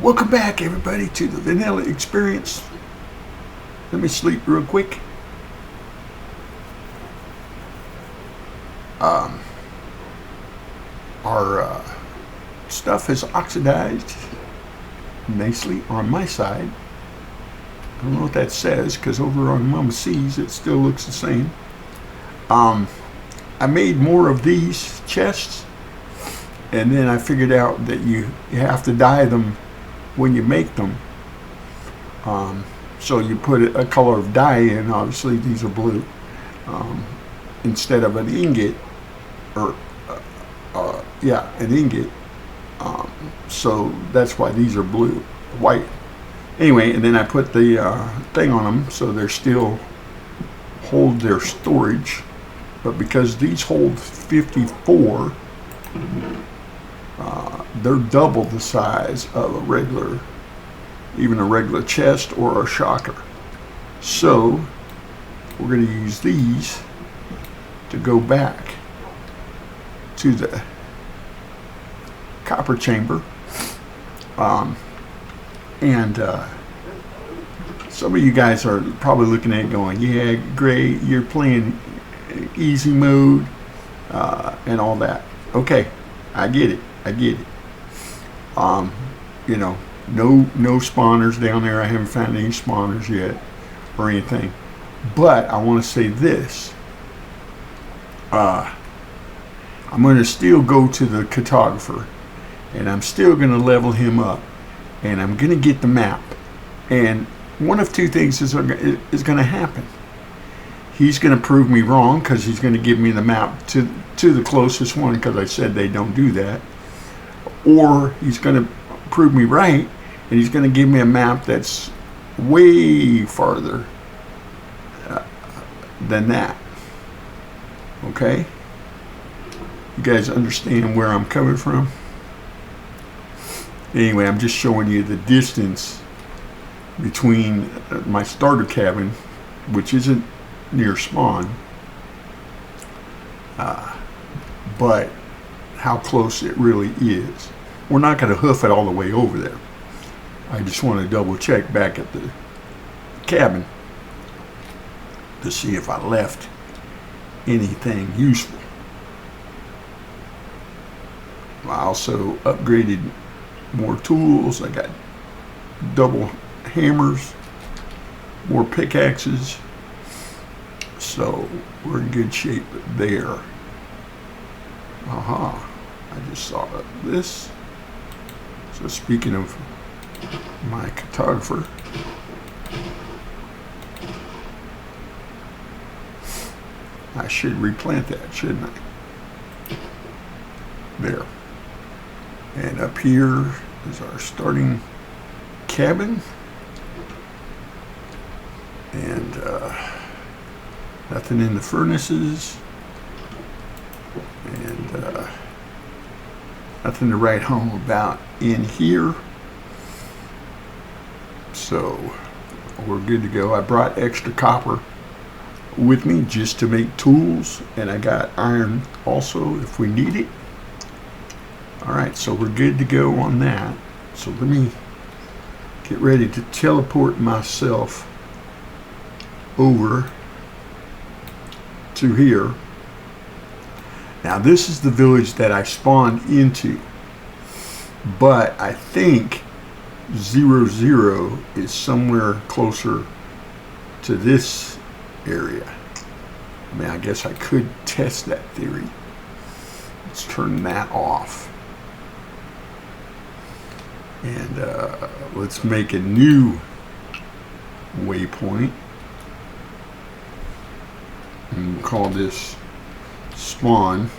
Welcome back, everybody, to the vanilla experience. Let me sleep real quick. Our stuff has oxidized nicely on my side. I don't know what that says, because over on Mama C's it still looks the same. I made more of these chests, and then I figured out that you have to dye them when you make them. So you put a color of dye in. Obviously these are blue, instead of an ingot, or an ingot. So that's why these are blue, white. Anyway, and then I put the thing on them so they're still hold their storage. But because these hold 54, they're double the size of a regular, even a regular chest or a shocker. So we're going to use these to go back to the copper chamber. Some of you guys are probably looking at it going, yeah, Gray, you're playing easy mode and all that. Okay, I get it. You know, no spawners down there. I haven't found any spawners yet or anything. But I want to say this. I'm going to still go to the cartographer, and I'm still going to level him up, and I'm going to get the map. And one of two things is going to happen. He's going to prove me wrong, because he's going to give me the map to the closest one, because I said they don't do that. Or he's going to prove me right, and he's going to give me a map that's way farther than that. Okay? You guys understand where I'm coming from? Anyway, I'm just showing you the distance between my starter cabin, which isn't near spawn, but how close it really is. We're not going to hoof it all the way over there. I just want to double check back at the cabin to see if I left anything useful. I also upgraded more tools. I got double hammers, more pickaxes, so we're in good shape there. Aha, I just saw this. So speaking of my cartographer, I should replant that, shouldn't I? There. And up here is our starting cabin. And nothing in the furnaces. And nothing to write home about in here. So we're good to go. I brought extra copper with me just to make tools, and I got iron also if we need it. Alright, so we're good to go on that. So let me get ready to teleport myself over to here. Now this is the village that I spawned into, but I think 00 is somewhere closer to this area. I mean, I guess I could test that theory. Let's turn that off. And let's make a new waypoint. And we'll call this spawn.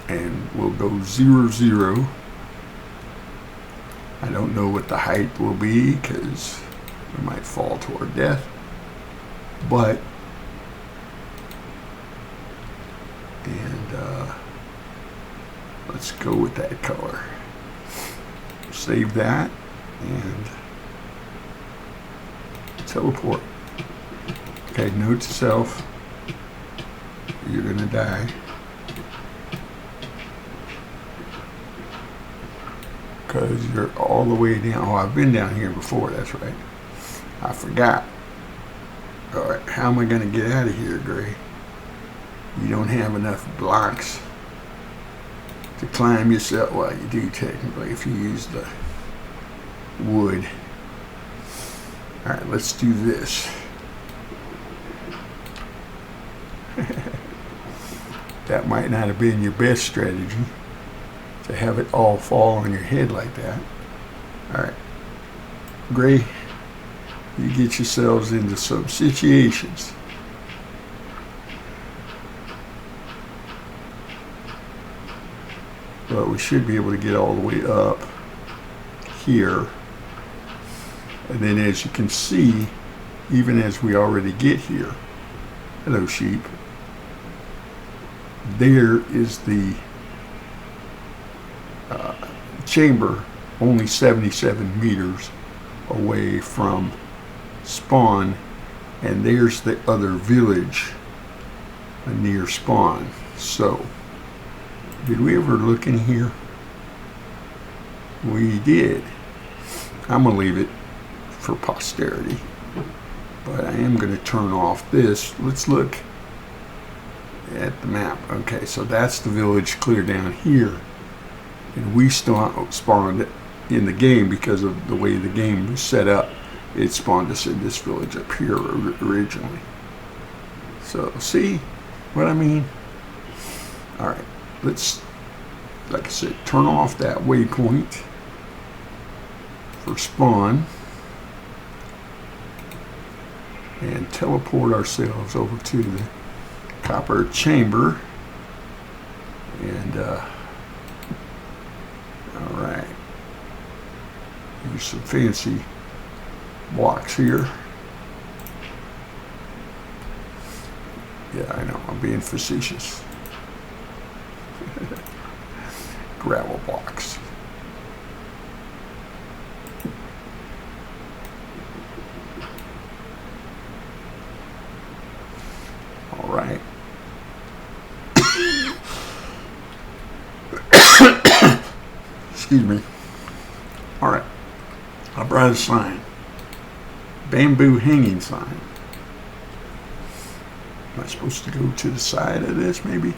And we'll go 00. I don't know what the height will be, because we might fall to our death. But let's go with that color. Save that and teleport. Okay, note to self, you're gonna die. because you're all the way down. Oh, I've been down here before, that's right. I forgot. Alright, how am I going to get out of here, Gray? You don't have enough blocks to climb yourself. Well, you do technically if you use the wood. Alright, let's do this. That might not have been your best strategy, to have it all fall on your head like that. Alright, Gray, you get yourselves into some situations. But we should be able to get all the way up here. And then as you can see, even as we already get here, hello sheep, there is the chamber, only 77 meters away from spawn, and there's the other village near spawn. So did we ever look in here? We did. I'm gonna leave it for posterity, but I am gonna turn off this. Let's look at the map. Okay, so that's the village clear down here, and we spawned in the game because of the way the game was set up. It spawned us in this village up here originally. So see what I mean? All right, let's, like I said, turn off that waypoint for spawn and teleport ourselves over to the copper chamber. And all right, use some fancy blocks here. Yeah, I know, I'm being facetious. Gravel blocks. All right. Excuse me. All right. I brought a sign. Bamboo hanging sign. Am I supposed to go to the side of this, maybe?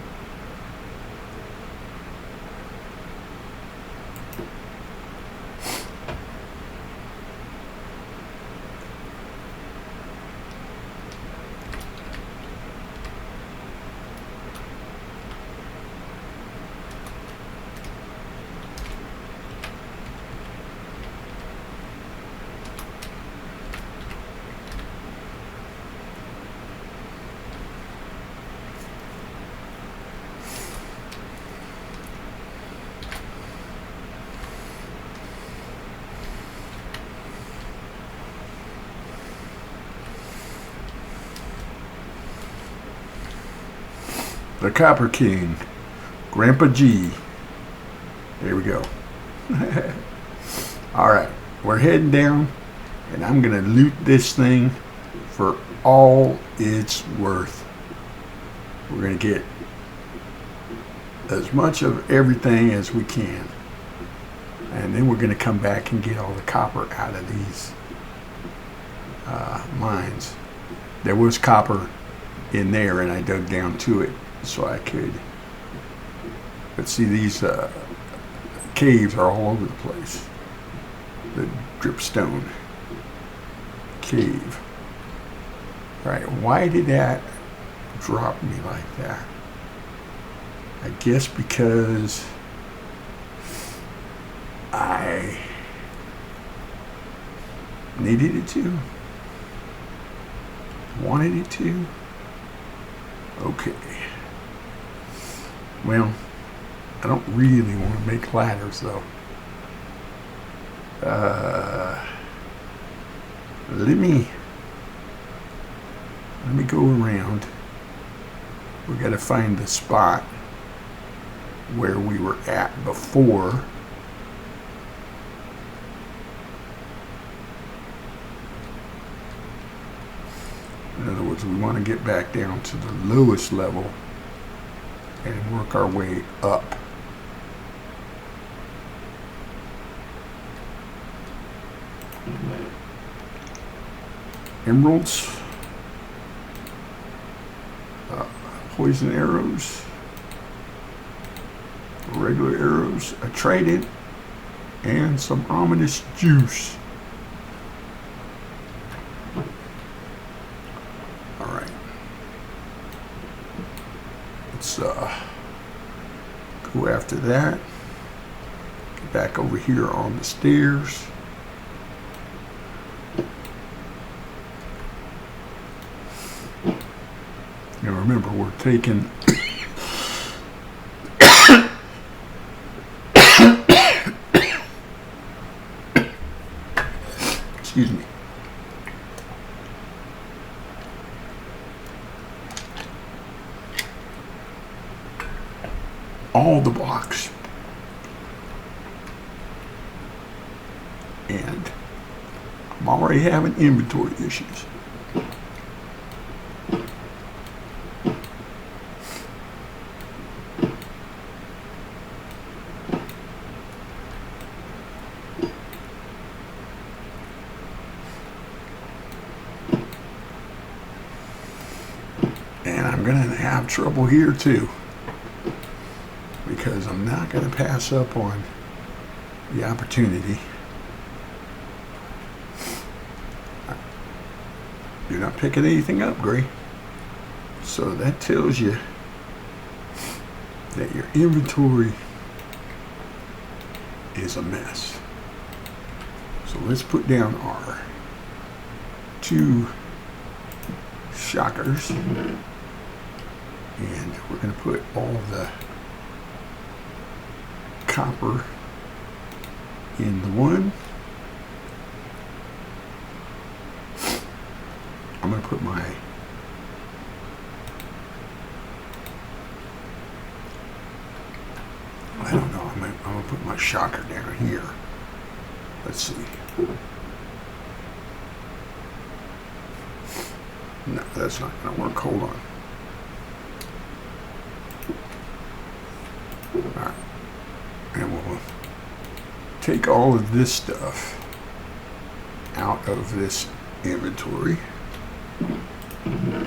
The Copper King, Grandpa G. There we go. All right, we're heading down, and I'm gonna loot this thing for all it's worth. We're gonna get as much of everything as we can, and then we're gonna come back and get all the copper out of these mines. There was copper in there, and I dug down to it so I could. But see, these caves are all over the place. The dripstone cave. All right, why did that drop me like that? I guess because I needed it to, wanted it to. Okay. Well, I don't really want to make ladders though. Let me go around. We got to find the spot where we were at before. In other words, we want to get back down to the lowest level and work our way up. emeralds, poison arrows, regular arrows, a trident, and some ominous juice. Alright. Let's go after that. Get back over here on the stairs. Now remember, we're taking excuse me. All the blocks. And I'm already having inventory issues. And I'm going to have trouble here too, because I'm not going to pass up on the opportunity. You're not picking anything up, Gray. So that tells you that your inventory is a mess. So let's put down our 2 shockers. And we're going to put all the copper in the one. I'm going to put my I don't know, I'm going to put my shocker down here. Let's see. No, that's not going to work. Hold on. Alright. And we'll take all of this stuff out of this inventory.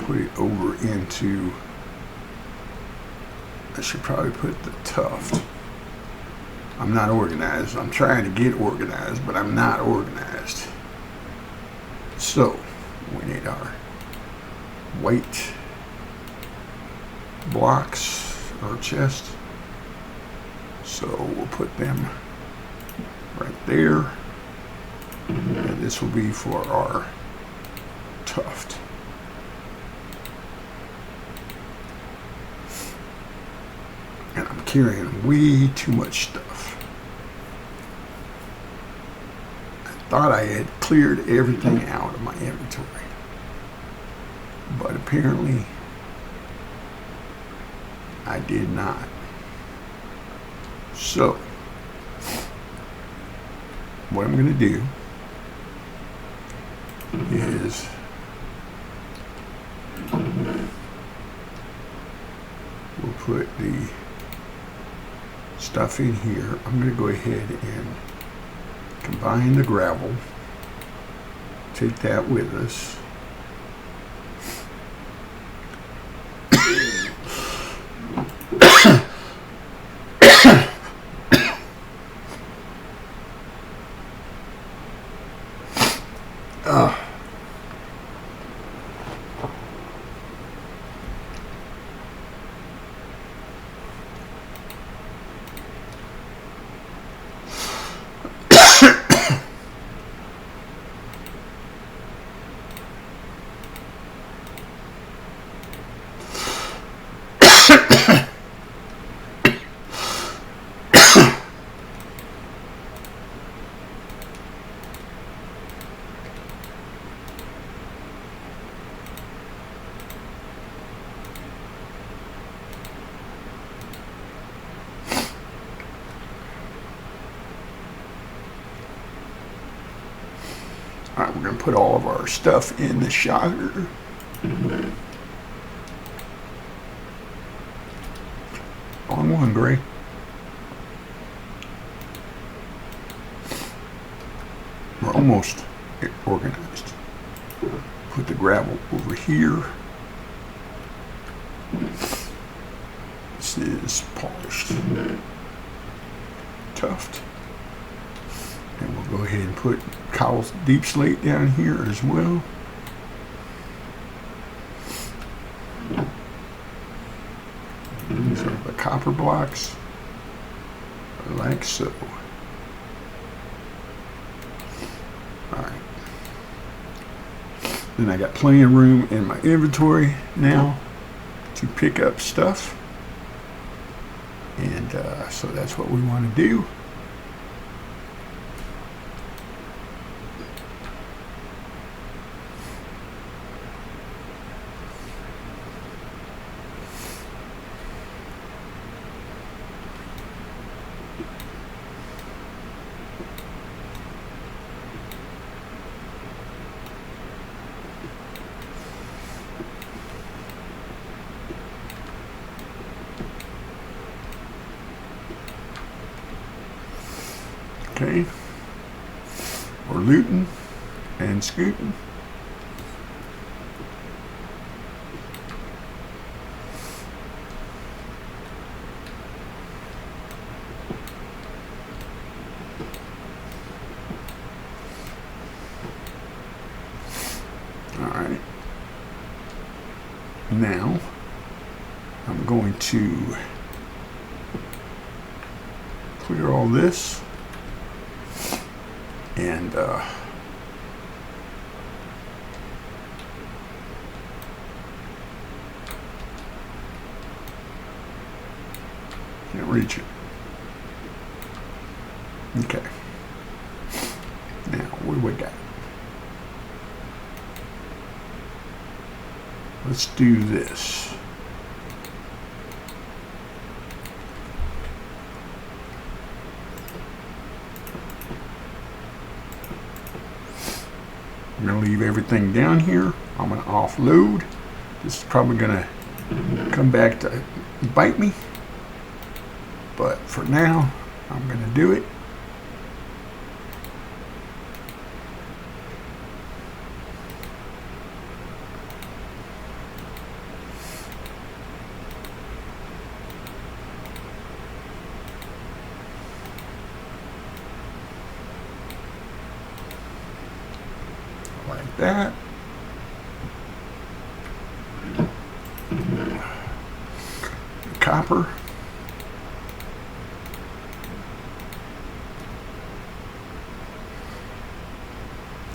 Put it over into, I should probably put the tuff. I'm not organized. I'm trying to get organized, but I'm not organized. So, we need our white blocks, or chest. So we'll put them right there. And this will be for our tuft. And I'm carrying way too much stuff. I thought I had cleared everything out of my inventory, but apparently I did not. So what I'm going to do is we'll put the stuff in here. I'm going to go ahead and combine the gravel, take that with us. Alright, we're going to put all of our stuff in the shocker. On one, Gray. We're almost organized. put the gravel over here. This is polished tuft. And we'll go ahead and put Kyle's deep slate down here as well. These are the copper blocks, like so. Alright. Then I got plenty of room in my inventory now to pick up stuff. And so that's what we want to do. Okay, we're looting and scooting. All right, now I'm going to clear all this. And can't reach it. Okay. Now, what do we got? Let's do this. I'm going to leave everything down here. I'm going to offload. This is probably going to come back to bite me. But for now, I'm going to do it. Like that. The copper.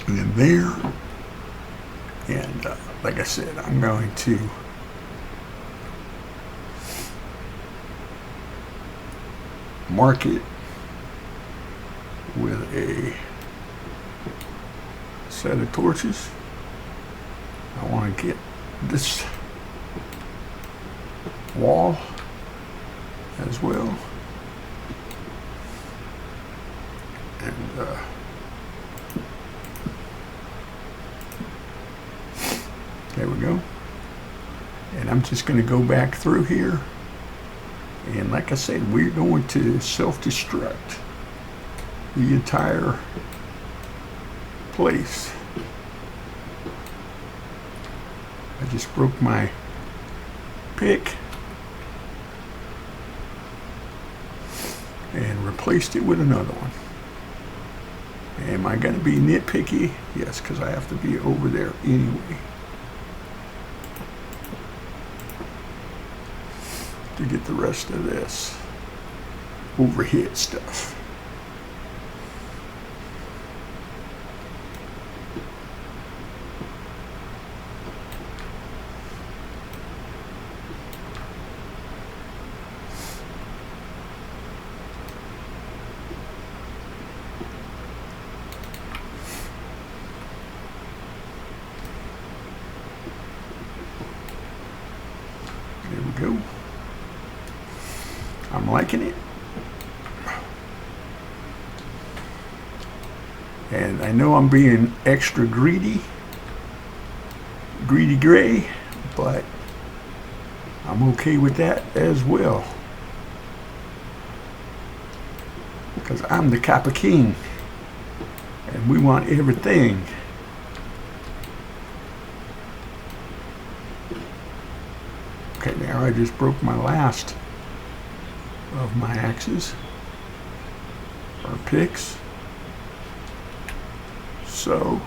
And then there. And like I said, I'm going to mark it with a set of torches. I want to get this wall as well. And there we go. And I'm just going to go back through here. And like I said, we're going to self-destruct the entire place. I just broke my pick and replaced it with another one. Am I going to be nitpicky? Yes, because I have to be over there anyway to get the rest of this overhead stuff. There we go. I'm liking it. And I know I'm being extra greedy gray, but I'm okay with that as well. Because I'm the Kappa King. And we want everything. I just broke my last of my axes or picks. So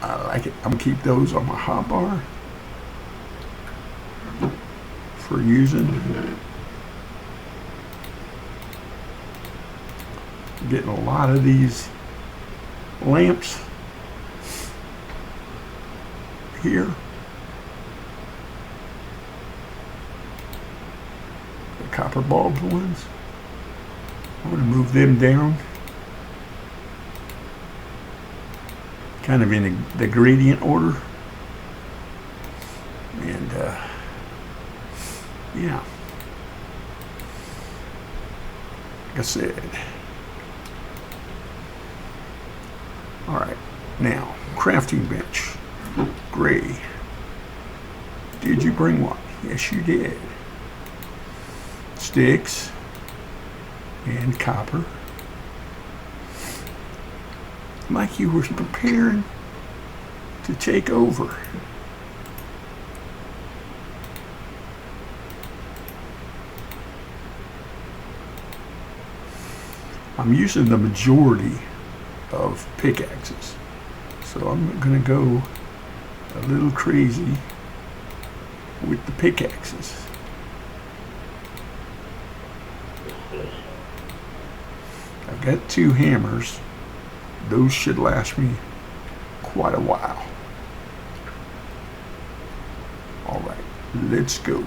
I like it. I'm gonna keep those on my hotbar for using. Getting a lot of these lamps here. The copper bulbs ones. I'm going to move them down. Kind of in the gradient order. And yeah. Like I said. All right, now crafting bench, gray. Did you bring one? Yes, you did. Sticks and copper. Like you were preparing to take over. I'm using the majority of pickaxes, so I'm gonna go a little crazy with the pickaxes. I've got 2 hammers. Those should last me quite a while. All right, let's go.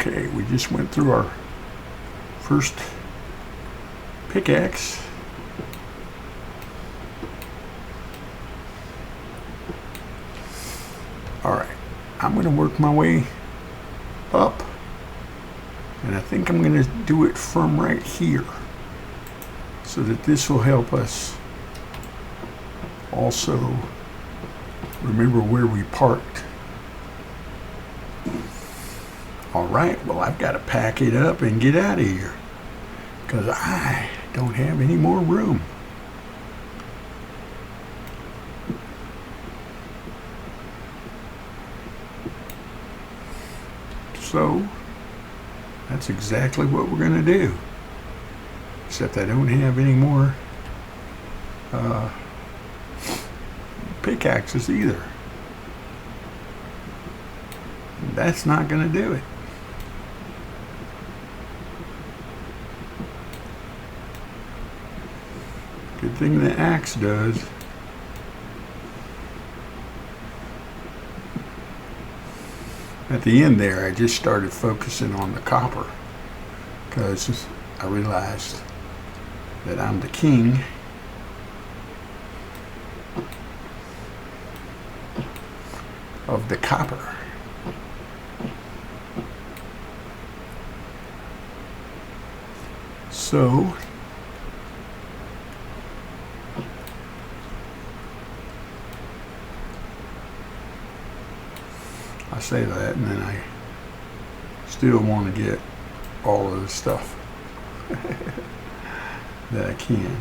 Okay, we just went through our first pickaxe. All right, I'm going to work my way up, and I think I'm going to do it from right here so that this will help us also remember where we parked. All right, well, I've got to pack it up and get out of here because I don't have any more room. So that's exactly what we're going to do, except I don't have any more pickaxes either. That's not going to do it. Good thing the axe does. At the end there, I just started focusing on the copper because I realized that I'm the king of the copper. So I say that, and then I still want to get all of the stuff that I can.